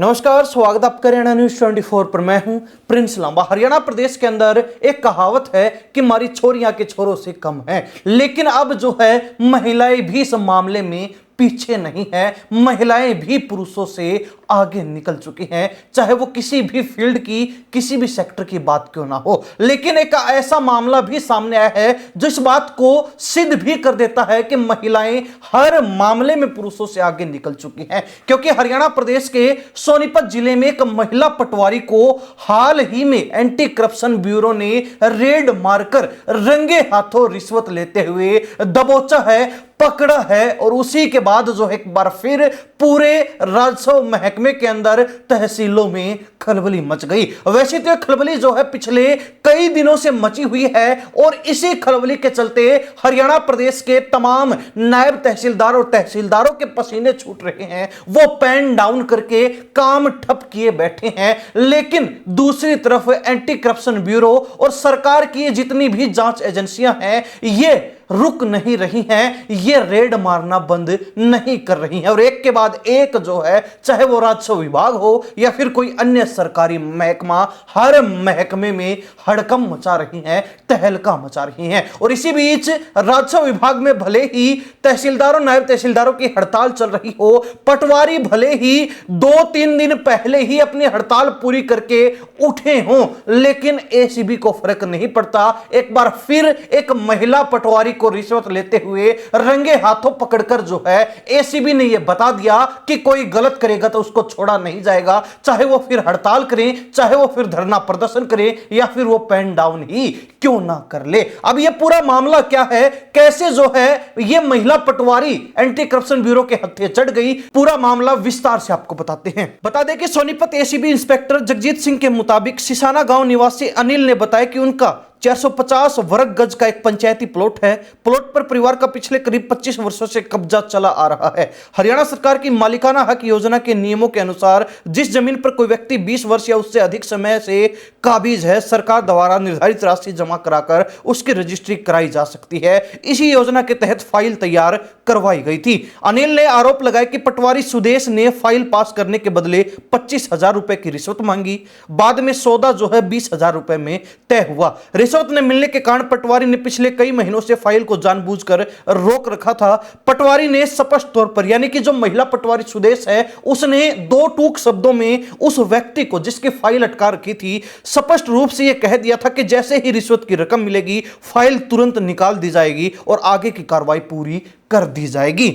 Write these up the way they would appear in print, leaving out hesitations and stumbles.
नमस्कार, स्वागत आपका हरियाणा न्यूज 24 पर। मैं हूं प्रिंस लांबा। हरियाणा प्रदेश के अंदर एक कहावत है कि हमारी छोरियां के छोरों से कम है, लेकिन अब जो है महिलाएं भी इस मामले में पीछे नहीं है। महिलाएं भी पुरुषों से आगे निकल चुकी हैं, चाहे वो किसी भी फील्ड की, किसी भी सेक्टर की बात क्यों ना हो। लेकिन एक ऐसा मामला भी सामने आया है जो इस बात को सिद्ध भी कर देता है कि महिलाएं हर मामले में पुरुषों से आगे निकल चुकी हैं। क्योंकि हरियाणा प्रदेश के सोनीपत जिले में एक महिला पटवारी को हाल ही में एंटी करप्शन ब्यूरो ने रेड मारकर रंगे हाथों रिश्वत लेते हुए दबोचा है, पकड़ा है। और उसी के बाद जो एक बार फिर पूरे राजस्व महकमे के अंदर तहसीलों में खलबली मच गई। वैसे तो खलबली जो है पिछले कई दिनों से मची हुई है और इसी खलबली के चलते हरियाणा प्रदेश के तमाम नायब तहसीलदार और तहसीलदारों के पसीने छूट रहे हैं। वो पेन डाउन करके काम ठप किए बैठे हैं। लेकिन दूसरी तरफ एंटी करप्शन ब्यूरो और सरकार की जितनी भी जांच एजेंसियां हैं, ये रुक नहीं रही हैं, ये रेड मारना बंद नहीं कर रही हैं। और एक के बाद एक जो है, चाहे वो राजस्व विभाग हो या फिर कोई अन्य सरकारी महकमा, हर महकमे में हड़कंप मचा रही हैं, तहलका मचा रही हैं। और इसी बीच राजस्व विभाग में भले ही तहसीलदारों, नायब तहसीलदारों की हड़ताल चल रही हो, पटवारी भले ही 2-3 दिन पहले ही अपनी हड़ताल पूरी करके उठे हों, लेकिन एसीबी को फर्क नहीं पड़ता। एक बार फिर एक महिला पटवारी को रिश्वत लेते हुए रंगे हाथों पकड़कर जो है एसीबी ने यह बता दिया कि कोई गलत करेगा तो उसको छोड़ा नहीं जाएगा, चाहे वो फिर हड़ताल करें, चाहे वो फिर धरना प्रदर्शन करें या फिर वो पेन डाउन ही क्यों ना कर ले। अब यह पूरा मामला क्या है, कैसे जो है यह महिला पटवारी एंटी करप्शन ब्यूरो के हत्थे चढ़ गई, पूरा मामला विस्तार से आपको बताते हैं। बता दें कि सोनीपत एसीबी इंस्पेक्टर जगजीत सिंह के मुताबिक सिसाना गांव निवासी अनिल ने बताया कि उनका 450 वर्ग गज का एक पंचायती प्लॉट है। प्लॉट पर परिवार का पिछले करीब 25 वर्षों से कब्जा चला आ रहा है। हरियाणा सरकार की मालिकाना हक योजना के नियमों के अनुसार जिस जमीन पर कोई व्यक्ति 20 वर्ष या उससे अधिक समय से काबिज है, सरकार द्वारा निर्धारित राशि जमा कराकर उसकी रजिस्ट्री कराई जा सकती है। इसी योजना के तहत फाइल तैयार करवाई गई थी। अनिल ने आरोप लगाया कि पटवारी सुदेश ने फाइल पास करने के बदले 25,000 रुपए की रिश्वत मांगी। बाद में सौदा जो है 20,000 रुपए में तय हुआ। रिश्वत न मिलने के कारण पटवारी ने पिछले कई महीनों से फाइल को जानबूझकर रोक रखा था। पटवारी ने स्पष्ट तौर पर, यानी कि जो महिला पटवारी सुदेश है, उसने 2 टूक शब्दों में उस व्यक्ति को जिसकी फाइल अटका रखी थी, स्पष्ट रूप से यह कह दिया था कि जैसे ही रिश्वत की रकम मिलेगी फाइल तुरंत निकाल दी जाएगी और आगे की कार्रवाई पूरी कर दी जाएगी।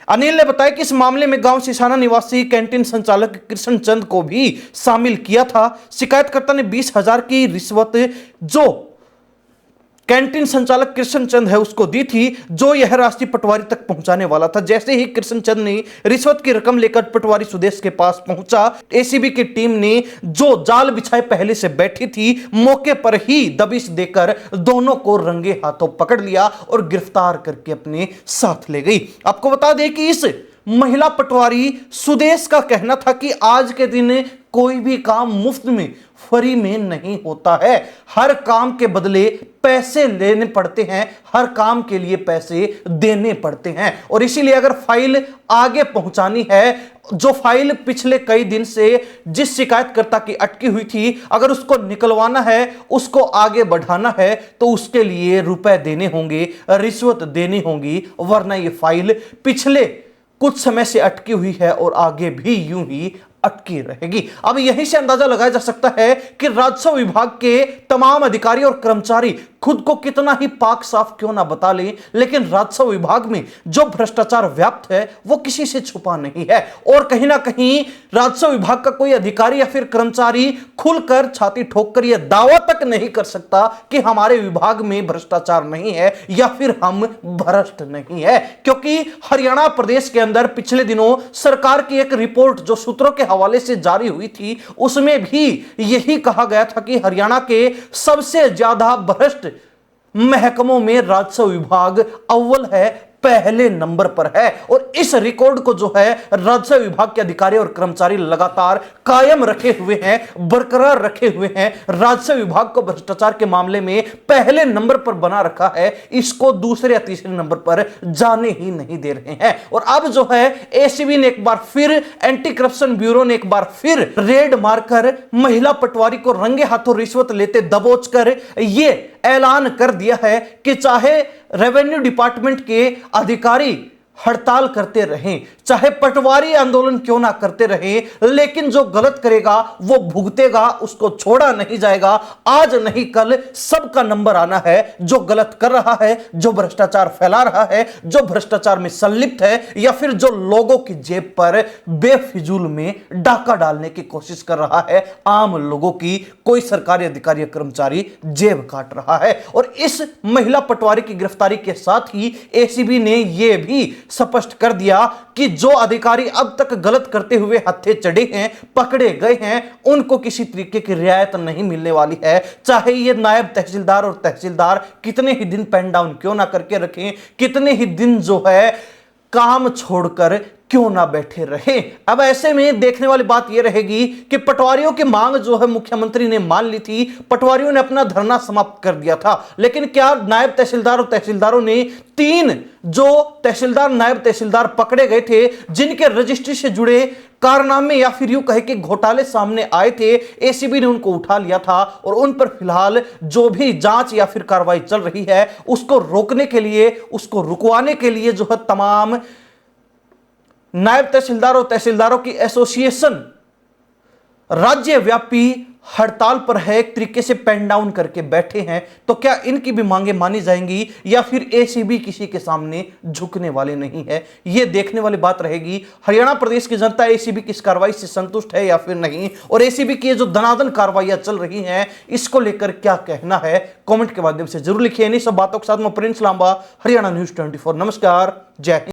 अनिल ने बताया कि इस मामले में गांव सिसाना निवासी कैंटीन संचालक कृष्ण चंद को भी शामिल किया था। शिकायतकर्ता ने 20,000 की रिश्वत जो कैंटीन संचालक कृष्ण चंद है उसको दी थी, जो यह राशि पटवारी तक पहुंचाने वाला था। जैसे ही कृष्ण चंद ने रिश्वत की रकम लेकर पटवारी सुदेश के पास पहुंचा, एसीबी की टीम ने जो जाल बिछाए पहले से बैठी थी, मौके पर ही दबिश देकर दोनों को रंगे हाथों पकड़ लिया और गिरफ्तार करके अपने साथ ले गई। आपको बता दें कि इस महिला पटवारी सुदेश का कहना था कि आज के दिन कोई भी काम मुफ्त में, फ्री में नहीं होता है। हर काम के बदले पैसे लेने पड़ते हैं, हर काम के लिए पैसे देने पड़ते हैं। और इसीलिए अगर फाइल आगे पहुंचानी है, जो फाइल पिछले कई दिन से जिस शिकायतकर्ता की अटकी हुई थी, अगर उसको निकलवाना है, उसको आगे बढ़ाना है, तो उसके लिए रुपए देने होंगे, रिश्वत देनी होगी, वरना ये फाइल पिछले कुछ समय से अटकी हुई है और आगे भी यूं ही अटकी रहेगी। अब यहीं से अंदाजा लगाया जा सकता है कि राजस्व विभाग के तमाम अधिकारी और कर्मचारी खुद को कितना ही पाक साफ क्यों ना बता लें, लेकिन राजस्व विभाग में जो भ्रष्टाचार व्याप्त है वो किसी से छुपा नहीं है। और कहीं ना कहीं राजस्व विभाग का कोई अधिकारी या फिर कर्मचारी खुलकर छाती ठोककर यह दावा तक नहीं कर सकता कि हमारे विभाग में भ्रष्टाचार नहीं है या फिर हम भ्रष्ट नहीं है। क्योंकि हरियाणा प्रदेश के अंदर पिछले दिनों सरकार की एक रिपोर्ट जो सूत्रों के हवाले से जारी हुई थी, उसमें भी यही कहा गया था कि हरियाणा के सबसे ज्यादा भ्रष्ट महकमों में राजस्व विभाग अव्वल है, पहले नंबर पर है। और इस रिकॉर्ड को जो है राजस्व विभाग के अधिकारी और कर्मचारी लगातार कायम रखे हुए हैं, बरकरार रखे हुए हैं। राजस्व विभाग को भ्रष्टाचार के मामले में पहले नंबर पर बना रखा है, इसको दूसरे या तीसरे नंबर पर जाने ही नहीं दे रहे हैं। और अब जो है एसीबी ने एक बार फिर, एंटी करप्शन ब्यूरो ने एक बार फिर रेड मारकर महिला पटवारी को रंगे हाथों रिश्वत लेते दबोचकर यह ऐलान कर दिया है कि चाहे रेवेन्यू डिपार्टमेंट के अधिकारी हड़ताल करते रहें, चाहे पटवारी आंदोलन क्यों ना करते रहें, लेकिन जो गलत करेगा वो भुगतेगा, उसको छोड़ा नहीं जाएगा। आज नहीं कल सबका नंबर आना है। जो गलत कर रहा है, जो भ्रष्टाचार फैला रहा है, जो भ्रष्टाचार में संलिप्त है, या फिर जो लोगों की जेब पर बेफिजूल में डाका डालने की कोशिश कर रहा है, आम लोगों की कोई सरकारी अधिकारी या कर्मचारी जेब काट रहा है। और इस महिला पटवारी की गिरफ्तारी के साथ ही एसीबी ने यह भी स्पष्ट कर दिया कि जो अधिकारी अब तक गलत करते हुए हत्थे चढ़े हैं, पकड़े गए हैं, उनको किसी तरीके की रियायत नहीं मिलने वाली है। चाहे ये नायब तहसीलदार और तहसीलदार कितने ही दिन पेन डाउन क्यों ना करके रखें, कितने ही दिन जो है काम छोड़कर क्यों ना बैठे रहे। अब ऐसे में देखने वाली बात यह रहेगी कि पटवारियों की मांग जो है मुख्यमंत्री ने मान ली थी, पटवारियों ने अपना धरना समाप्त कर दिया था, लेकिन क्या नायब तहसीलदार और तहसीलदारों ने 3 जो तहसीलदार नायब तहसीलदार पकड़े गए थे, जिनके रजिस्ट्री से जुड़े कारनामे या फिर यूं कहे कि घोटाले सामने आए थे, एसीबी ने उनको उठा लिया था और उन पर फिलहाल जो भी जांच या फिर कार्रवाई चल रही है उसको रोकने के लिए, उसको रुकवाने के लिए जो है तमाम नायब तहसीलदार और तहसीलदारों की एसोसिएशन राज्यव्यापी हड़ताल पर है, एक तरीके से पेन डाउन करके बैठे हैं। तो क्या इनकी भी मांगे मानी जाएंगी या फिर एसीबी किसी के सामने झुकने वाले नहीं है, यह देखने वाली बात रहेगी। हरियाणा प्रदेश की जनता एसीबी की इस कार्रवाई से संतुष्ट है या फिर नहीं, और एसीबी की जो दनादन कार्रवाइयां चल रही हैं इसको लेकर क्या कहना है, कमेंट के माध्यम से जरूर लिखिए। इन्हीं सब बातों के साथ मैं प्रिंस लांबा, हरियाणा न्यूज 24। नमस्कार, जय हिंद।